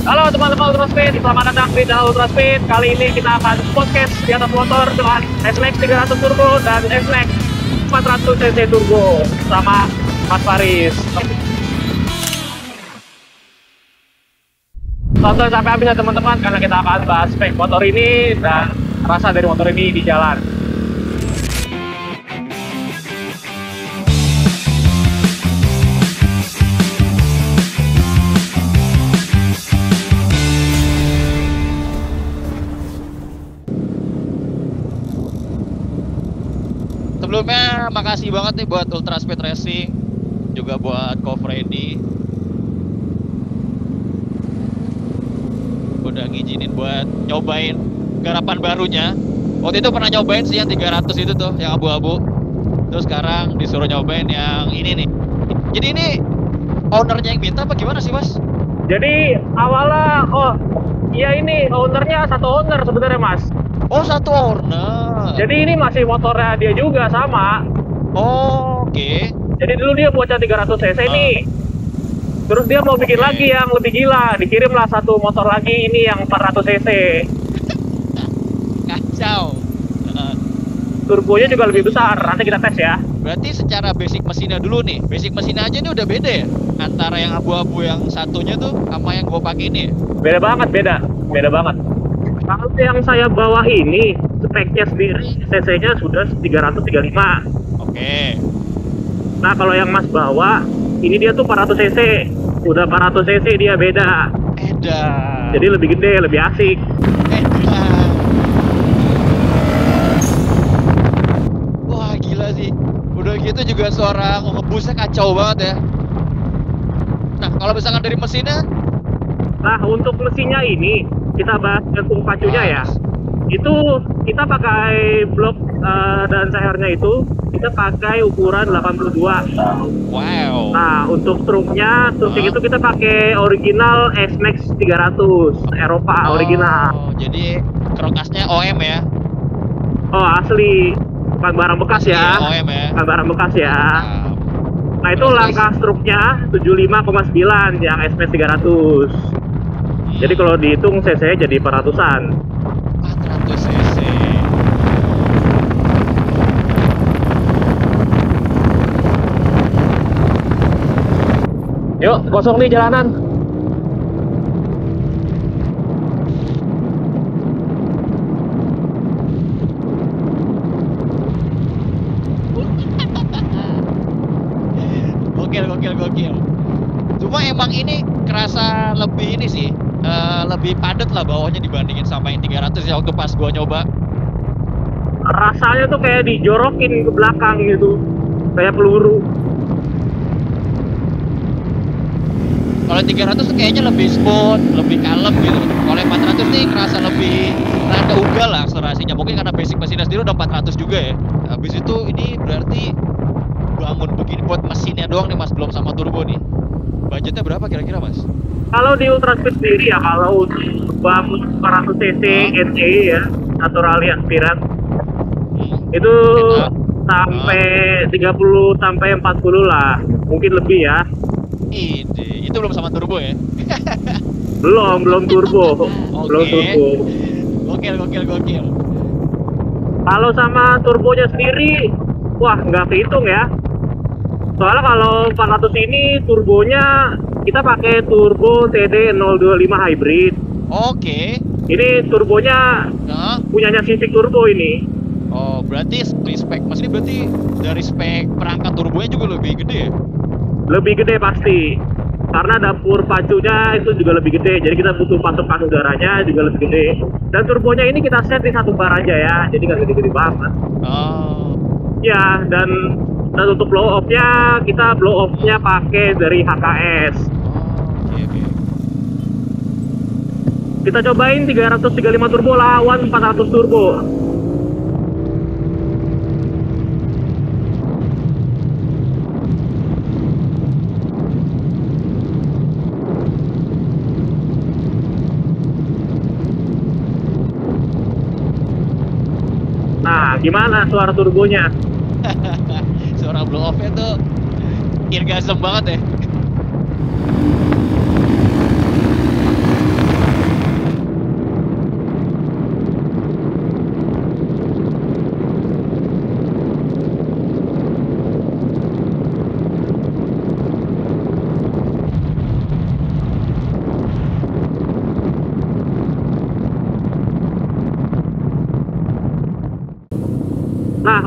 Halo teman-teman Ultra Speed, selamat datang di channel Ultra Speed. Kali ini kita akan podcast di atas motor dengan S-Max 300 Turbo dan S-Max 400 cc Turbo sama Mas Faris. Tonton sampai habis ya teman-teman, karena kita akan bahas spek motor ini dan rasa dari motor ini di jalan. Sebelumnya makasih banget nih buat Ultra Speed Racing, juga buat Co Freddy udah ngizinin buat nyobain garapan barunya. Waktu itu pernah nyobain sih yang 300 itu tuh, yang abu-abu. Terus sekarang disuruh nyobain yang ini nih. Jadi ini ownernya yang minta apa gimana sih, Mas? Jadi awalnya, iya ini ownernya satu owner sebenarnya Mas. Oh, satu owner. Jadi ini masih motornya dia juga sama. Oh, oke. Jadi dulu dia buat yang 300 cc nih. Terus dia mau bikin lagi yang lebih gila. Dikirimlah satu motor lagi ini yang 400 cc. Kacau. Turbonya juga lebih besar. Nanti kita tes ya. Berarti secara basic mesinnya dulu nih. Basic mesinnya aja ini udah beda ya? Antara yang abu-abu yang satunya tuh sama yang gua pakai ini ya? Beda banget, beda. Beda banget. Kalau yang saya bawa ini, speknya sendiri, cc-nya sudah 335. Oke. Nah, kalau yang Mas bawa, ini dia tuh 400 cc. Udah 400 cc dia beda. Edan. Jadi lebih gede, lebih asik. Edan. Wah, gila sih. Udah gitu juga suara ngebusnya kacau banget ya. Nah, kalau misalkan dari mesinnya? Nah, untuk mesinnya ini, kita bahas gantung pacunya ya. Itu kita pakai blok dan sehernya itu kita pakai ukuran 82. Wow. Nah, untuk struknya itu kita pakai original S-Max 300 Eropa original. Jadi krokasnya OM ya? Oh, asli, bukan barang bekas ya. OM ya. Bukan barang bekas ya. Nah, itu langkah struknya 75,9 yang S-Max 300. Jadi kalau dihitung cc jadi 400-an. 400 cc. Yuk, kosong nih jalanan. Gokil. Cuma emang ini kerasa lebih ini sih. Lebih padat lah bawahnya dibandingin sama yang 300 ya waktu pas gua nyoba. Rasanya tuh kayak dijorokin ke belakang gitu, kayak peluru. Kalau 300 tuh kayaknya lebih smooth, lebih kalem gitu. Kalau yang 400 nih kerasa lebih rada ugal lah akselerasinya. Mungkin karena basic mesinnya sendiri udah 400 juga ya. Habis itu ini berarti bangun begini buat mesinnya doang nih Mas, belum sama turbo nih. Budgetnya berapa kira-kira Mas? Kalau di Ultra Speed sendiri ya, kalau bangun 400 cc NA ya, naturally aspirant, itu sampai 30 sampai 40 lah, mungkin lebih ya. Itu belum sama turbo ya? Belum turbo. Belum turbo. Gokil. Kalau sama turbonya sendiri, wah nggak kehitung ya. Soalnya kalau 400 ini turbonya kita pakai turbo TD025 hybrid. Oke. Ini turbonya punyanya Civic Turbo ini. Oh, berarti spek Mas ini berarti dari spek perangkat turbonya juga lebih gede ya? Lebih gede pasti. Karena dapur pacunya itu juga lebih gede. Jadi kita butuh pasukan udaranya juga lebih gede. Dan turbonya ini kita set di satu bar aja ya. Jadi nggak gede-gede banget. Oh. Ya, dan untuk blow off-nya, kita blow off-nya pakai dari HKS. Oke. Kita cobain 335 turbo lawan 400 turbo. Nah, gimana suara turbonya? Suara blow off-nya tuh irgasm banget ya.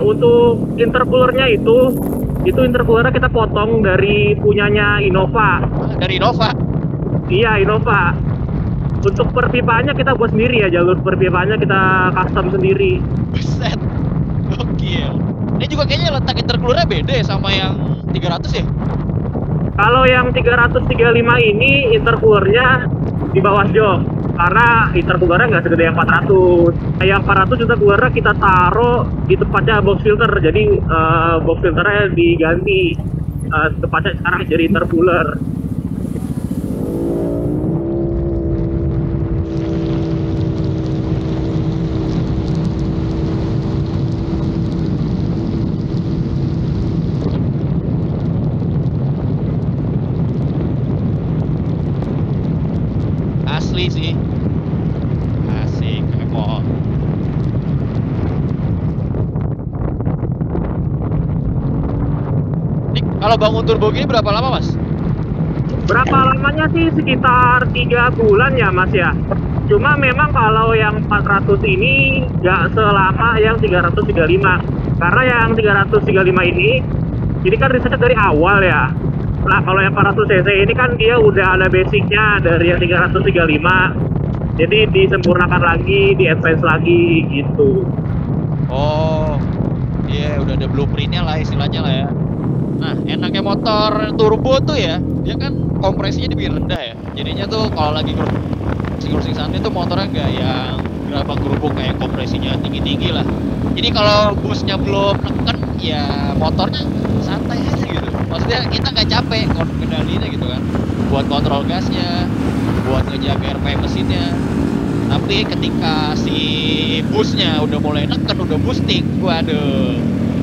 untuk intercoolernya itu intercoolernya kita potong dari punyanya Innova. Dari Innova. Iya, Innova. Untuk perpipaannya kita buat sendiri ya, jalur perpipaannya kita custom sendiri. Buset. Gokil. Ini juga kayaknya letak intercoolernya beda ya sama yang 300 ya? Kalau yang 335 ini intercoolernya di bawah jok. Karena intercoolernya nggak segede yang 400. Yang 400 intercoolernya kita taruh di tempatnya box filter. Jadi box filternya diganti. Tempatnya sekarang jadi intercooler. Asli sih. Asik, emang. Nih, kalau bangun turbo gini berapa lama, Mas? Berapa lamanya sih? Sekitar 3 bulan ya, Mas ya. Cuma memang kalau yang 400 ini nggak selama yang 335. Karena yang 335 ini kan risetnya dari awal ya. Nah, kalau yang 400 cc ini kan dia udah ada basicnya dari yang 335. Jadi disempurnakan lagi, di advance lagi gitu. Oh, iya udah ada blueprintnya lah istilahnya lah ya. Nah, enaknya motor turbo tuh ya, dia kan kompresinya lebih rendah ya. Jadinya tuh kalau lagi cruising sana tuh motornya nggak yang gerabak-gerubuk kayak kompresinya tinggi-tinggi lah. Jadi kalau busnya belum neken, ya motornya santai aja gitu. Maksudnya kita nggak capek kendalinya gitu kan. Buat kontrol gasnya, buat ngejaga RPM mesinnya. Tapi ketika si busnya udah mulai neken, udah boosting, waduh,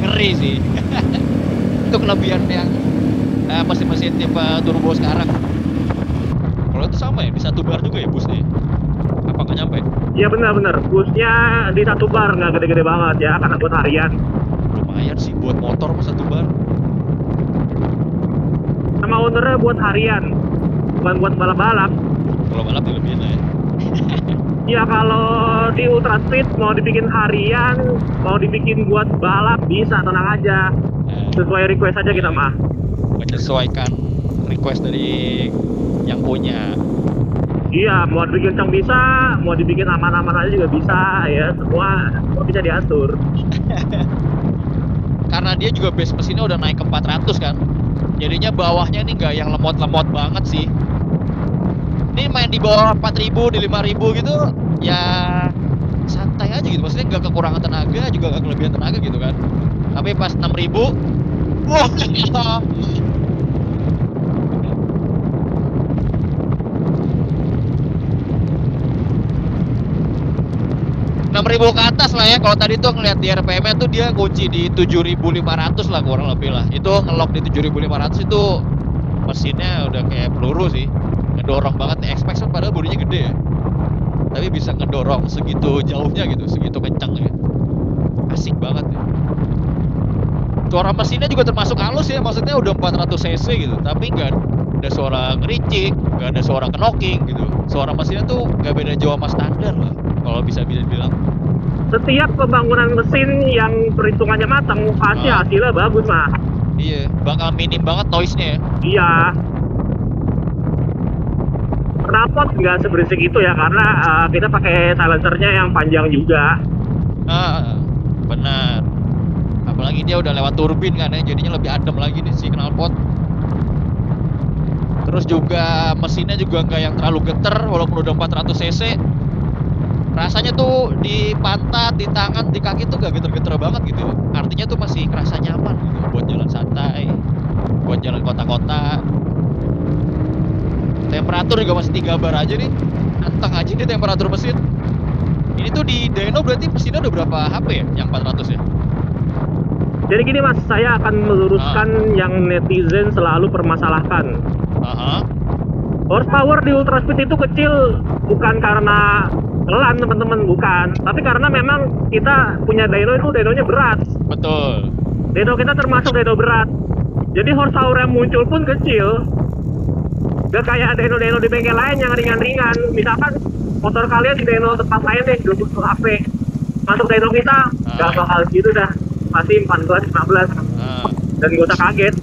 ngeri sih. Itu kelebihan yang mesin-mesin tipe turbo sekarang. Kalau itu sama ya, di 1 bar juga ya busnya? Apa nggak nyampe? Iya benar-benar, busnya di 1 bar, nggak gede-gede banget ya, karena buat harian. Lumayan sih buat motor mas 1 bar. Sama ownernya buat harian, bukan buat balap-balap. Kalau balap ya lebih enak ya. Ya kalau di Ultra Speed mau dibikin harian, mau dibikin buat balap bisa, tenang aja. Sesuai request aja kita mah. Menyesuaikan request dari yang punya. Iya, mau dibikin kencang bisa, mau dibikin aman-aman aja juga bisa ya, semua bisa diatur. Karena dia juga base mesinnya udah naik ke 400 kan. Jadinya bawahnya nih nggak yang lemot-lemot banget sih. Ini main di bawah 4000, di 5000 gitu, ya santai aja gitu. Maksudnya nggak kekurangan tenaga, juga nggak kelebihan tenaga gitu kan. Tapi pas 6000, wah, 6.000 ke atas lah ya. Kalau tadi tuh ngeliat di RPM-nya tuh dia kunci di 7.500 lah kurang lebih lah. Itu ngelock di 7.500 itu mesinnya udah kayak peluru sih. Ngedorong banget nih. X-Max kan padahal bodinya gede ya. Tapi bisa ngedorong segitu jauhnya gitu, segitu kencang ya. Asik banget ya. Suara mesinnya juga termasuk halus ya. Maksudnya udah 400 cc gitu. Tapi nggak ada suara ngericik, nggak ada suara knocking gitu. Suara mesinnya tuh nggak beda jauh sama standar lah. Kalau bisa bilang. Setiap pembangunan mesin yang perhitungannya matang, pasti hasilnya bagus mah. Iya, bakal minim banget noise-nya ya. Iya. Knalpot nggak seberisik itu ya, karena kita pakai silencernya yang panjang juga. Benar. Apalagi dia udah lewat turbin kan ya, jadinya lebih adem lagi nih si knalpot. Terus juga mesinnya juga nggak yang terlalu geter, walaupun udah 400 cc. Rasanya tuh di pantat, di tangan, di kaki tuh gak geter-geter banget gitu. Artinya tuh masih kerasa nyaman gitu buat jalan santai, buat jalan kota-kota. Temperatur juga masih 3 bar aja nih. Anteng aja nih temperatur mesin. Ini tuh di dyno berarti mesinnya udah berapa HP ya? Yang 400 ya? Jadi gini mas, saya akan meluruskan yang netizen selalu permasalahkan. Horsepower di Ultra Speed itu kecil bukan karena pelan teman-teman, bukan, tapi karena memang kita punya dyno itu dynonya berat. Betul. Dyno kita termasuk dyno berat, jadi horsepower yang muncul pun kecil. Gak kayak dyno-dyno di bengkel lain yang ringan-ringan. Misalkan motor kalian di dyno tempat lain deh 20 HP, masuk dyno kita gak bakal gitu dah. pasti 14-15. Ah, Dan gue tak kaget.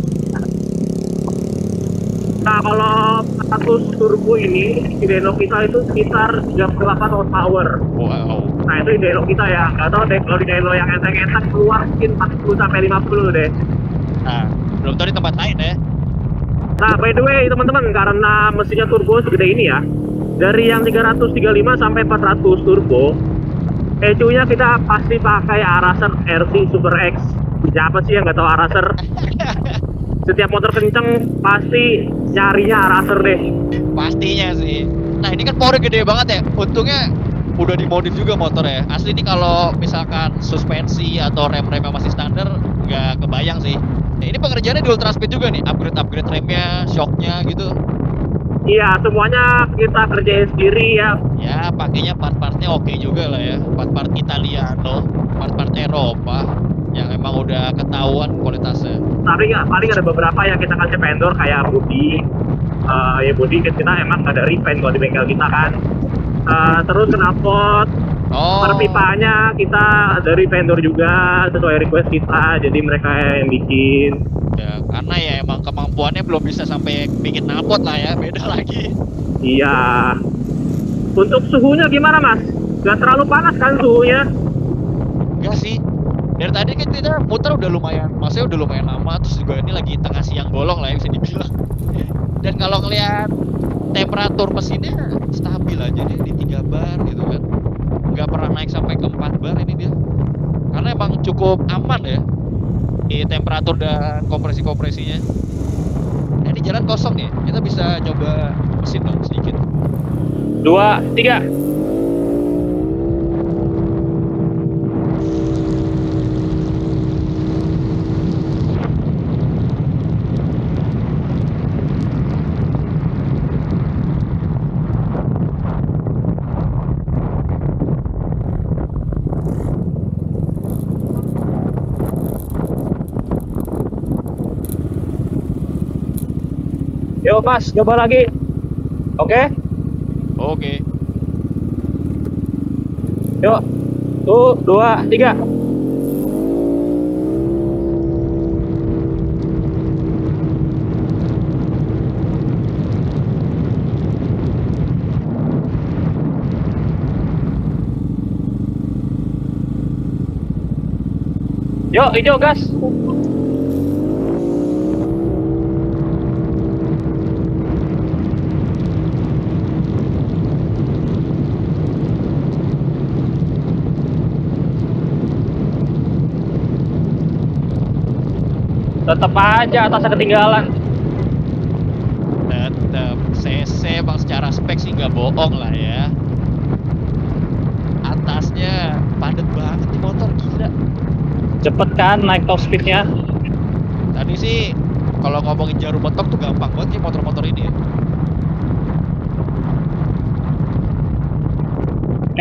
Nah kalau 100 turbo ini Hideno kita itu sekitar 38 horsepower. wow. Nah itu Hideno kita ya, nggak tahu deh kalau di Hideno yang enteng-enteng keluar mungkin 40-50 deh. Nah, belum tahu di tempat lain ya. Nah by the way teman-teman, karena mesinnya turbo segede ini ya, dari yang 335 sampai 400 turbo, ECU-nya kita pasti pakai Araser RT Super X. Siapa sih yang nggak tahu Araser? Setiap motor kenceng pasti nyarinya Araser deh. Pastinya sih. Nah ini kan powernya gede banget ya. Untungnya udah dimodif juga motor ya. Asli ini kalau misalkan suspensi atau rem-rem yang masih standar nggak kebayang sih. Nah, ini pengerjaannya di Ultra Speed juga nih. Upgrade remnya, shocknya gitu. Iya, semuanya kita kerjain sendiri ya. Ya pakainya part-partnya oke juga lah ya. Part-part Italiano, part-part Eropa yang emang udah ketahuan kualitasnya. Tapi nggak, paling ada beberapa yang kita kasih vendor kayak bodi. Ya bodi kita emang ada repaint kalau di bengkel kita kan. Terus knalpot, Oh. perpipanya kita dari vendor juga sesuai request kita. Jadi mereka yang bikin. Ya, karena ya emang kemampuannya belum bisa sampai bikin knalpot lah ya, beda lagi. Iya. Untuk suhunya gimana mas? Gak terlalu panas kan suhunya? Enggak sih. Dari tadi kan kita muter udah lumayan, maksudnya udah lumayan lama, terus juga ini lagi tengah siang bolong lah ya bisa dibilang. Dan kalau ngelihat temperatur mesinnya stabil aja deh di 3 bar gitu kan. Nggak pernah naik sampai ke 4 bar ini dia. Karena emang cukup aman ya di temperatur dan kompresi-kompresinya. Nah, ini jalan kosong nih, kita bisa coba mesin dong sedikit. 2, 3. Yuk mas, coba lagi. Oke? Oke. Yuk. 1, 2, 3. Yuk, hijau gas. Tetap aja atasnya ketinggalan. Tetap CC bang, secara spek sih nggak bohong lah ya. Atasnya padat banget nih motor, gila. Cepet kan naik top speednya. Tadi sih kalau ngomongin jarum mentok tuh gampang banget ya motor-motor ini ya.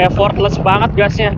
Effortless banget gasnya.